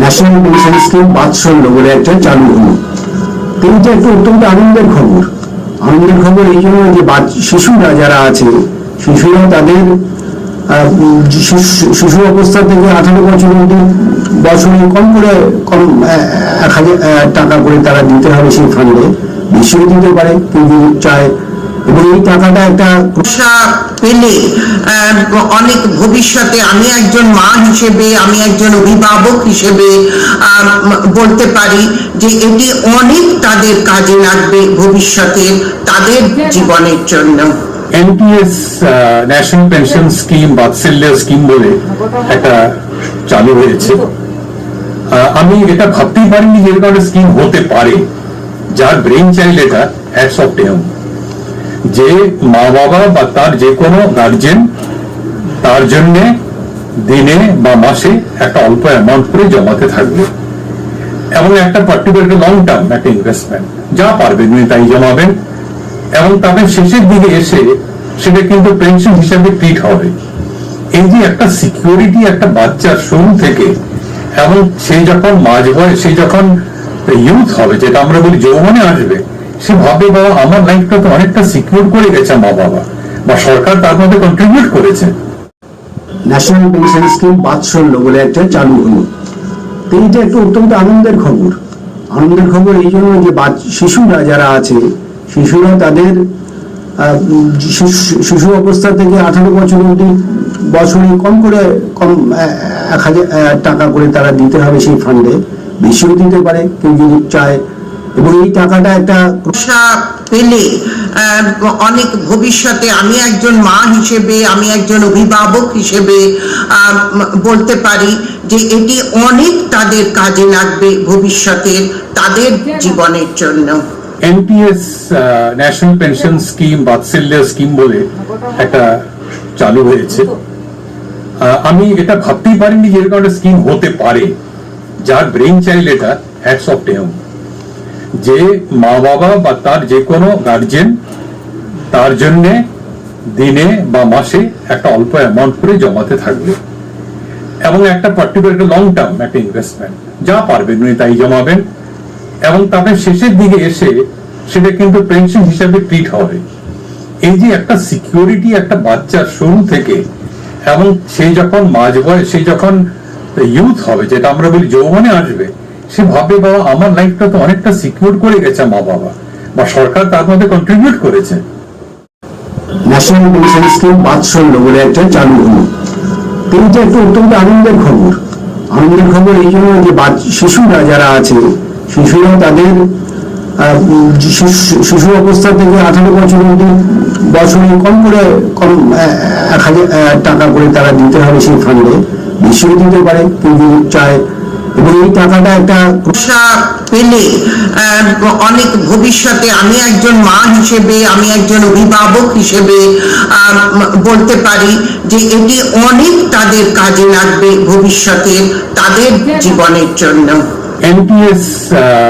National pension scheme 500 বলে একটা চালু হলো। কিন্তু একটা অত্যন্ত আনন্দের খবর। আনন্দের খবর এই জন্য যে শিশুরা যারা আছে, শিশুরা তাদের শিশু অবস্থা থেকে 18 বছর অবধি বছরে কম 1000 টাকা করে তারা দিতে হবে সেই ফান্ডে। বেশিও দিতে পারে কেউ যদি চায়। এবং এই টাকাটা একটা পেলে অনেক ভবিষ্যতে আমি একজন মা হিসেবে, আমি একজন অভিভাবক হিসেবে বলতে পারি যে এটি অনেক তাদের কাজে লাগবে ভবিষ্যতে তাদের জীবনের জন্য। NPS national pension scheme Vatsalya scheme বলে একটা চালু হয়েছে। আমি এটা ভাবতেই পারিনি যে এরকম একটা স্কিম হতে পারে, যার ব্রেন চাইল্ড এটা হ্যাটস অফ টেম। যে মা বাবা বা তার যে কোনো গার্জেন তার জন্য দিনে বা মাসে একটা অল্প অ্যামাউন্ট করে জমাতে থাকবে, এবং একটা পার্টিকুলার লং টার্ম একটা ইনভেস্টমেন্ট, যা পারবেন উনি তাই জমাবেন, এবং তাদের শেষের দিকে এসে সেটা কিন্তু পেনশন হিসাবে ট্রিট হবে। এই যে একটা সিকিউরিটি একটা বাচ্চার শুরু থেকে, এবং সে যখন মাঝ বয়স, সে যখন ইউথ হবে, যেটা আমরা বলি যৌবনে আসবে, সে ভাবে বাবা আমার লাইফটা তো অনেকটা সিকিউর করে গেছে মা বাবা বা সরকার তার মধ্যে কন্ট্রিবিউট করেছে। ন্যাশনাল পেনশন স্কিম 500 বলে একটা চালু হলো। এইটা একটা অত্যন্ত আনন্দের খবর। আনন্দের খবর এই জন্য যে শিশুরা যারা আছে, শিশুরা তাদের শিশু অবস্থা থেকে 18 বছর অবধি বছরে কম 1000 টাকা করে তারা দিতে হবে সেই ফান্ডে। বেশিও দিতে পারে কেউ যদি চায়। এবং এই টাকাটা একটা পেলে অনেক ভবিষ্যতে আমি একজন মা হিসেবে, আমি একজন অভিভাবক হিসেবে বলতে পারি যে এটি অনেক তাদের কাজে লাগবে ভবিষ্যতে তাদের জীবনের জন্য। NPS national pension scheme Vatsalya scheme বলে একটা চালু হয়েছে। আমি এটা ভাবতেই পারিনি যে এরকম একটা স্কিম হতে পারে, যার ব্রেন চাইল্ড এটা হ্যাটস অফ টেম। যে মা বাবা বা তার যে কোনো গার্জেন তার জন্য দিনে বা মাসে একটা অল্প অ্যামাউন্ট করে জমাতে থাকবে, এবং একটা পার্টিকুলার লং টার্ম একটা ইনভেস্টমেন্ট, যা পারবেন উনি তাই জমাবেন, এবং তাদের শেষের দিকে এসে সেটা কিন্তু পেনশন হিসাবে ট্রিট হবে। এই যে একটা সিকিউরিটি একটা বাচ্চার শুরু থেকে, এবং সে যখন মাঝ বয়স, সে যখন ইউথ হবে, যেটা আমরা বলি যৌবনে আসবে, সে ভাবে বাবা আমার লাইফটা তো অনেকটা সিকিউর করে গেছে মা বাবা বা সরকার তার মধ্যে কন্ট্রিবিউট করেছে। ন্যাশনাল পেনশন স্কিম 500 বলে একটা চালু হলো। এইটা একটা অত্যন্ত আনন্দের খবর। আনন্দের খবর এই জন্য যে শিশুরা যারা আছে, শিশুরা তাদের শিশু অবস্থা থেকে 18 বছর অবধি বছরে কম 1000 টাকা করে তারা দিতে হবে সেই ফান্ডে। বেশিও দিতে পারে কেউ যদি চায়। এবং এই টাকাটা একটা পেলে অনেক ভবিষ্যতে আমি একজন মা হিসেবে, আমি একজন অভিভাবক হিসেবে বলতে পারি যে এটি অনেক তাদের কাজে লাগবে ভবিষ্যতে তাদের জীবনের জন্য। NPS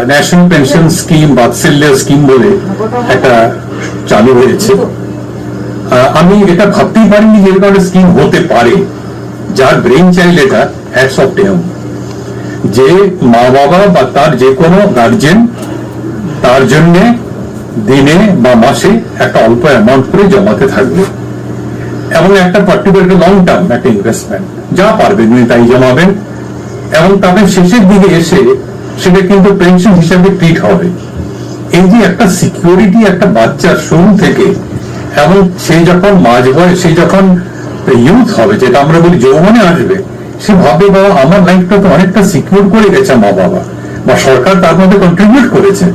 national pension scheme Vatsalya scheme বলে একটা চালু হয়েছে। আমি এটা ভাবতেই পারিনি যে এরকম একটা স্কিম হতে পারে, যার ব্রেন চাইল্ড এটা হ্যাটস অফ টেম। যে মা বাবা বা তার যে কোনো গার্জেন তার জন্য দিনে বা মাসে একটা অল্প অ্যামাউন্ট করে জমাতে থাকবে, এবং একটা পার্টিকুলার লং টার্ম একটা ইনভেস্টমেন্ট, যা পারবেন উনি তাই জমাবেন, এবং তাদের শেষের দিকে এসে সেটা কিন্তু পেনশন হিসাবে ট্রিট হবে। এই যে একটা সিকিউরিটি একটা বাচ্চার শুরু থেকে, এবং সে যখন মাঝ বয়স, সে যখন ইউথ হবে, যেটা আমরা বলি যৌবনে আসবে, সে ভাবে বাবা আমার লাইফটা তো অনেকটা সিকিউর করে গেছে মা বাবা বা সরকার তার মধ্যে কন্ট্রিবিউট করেছে।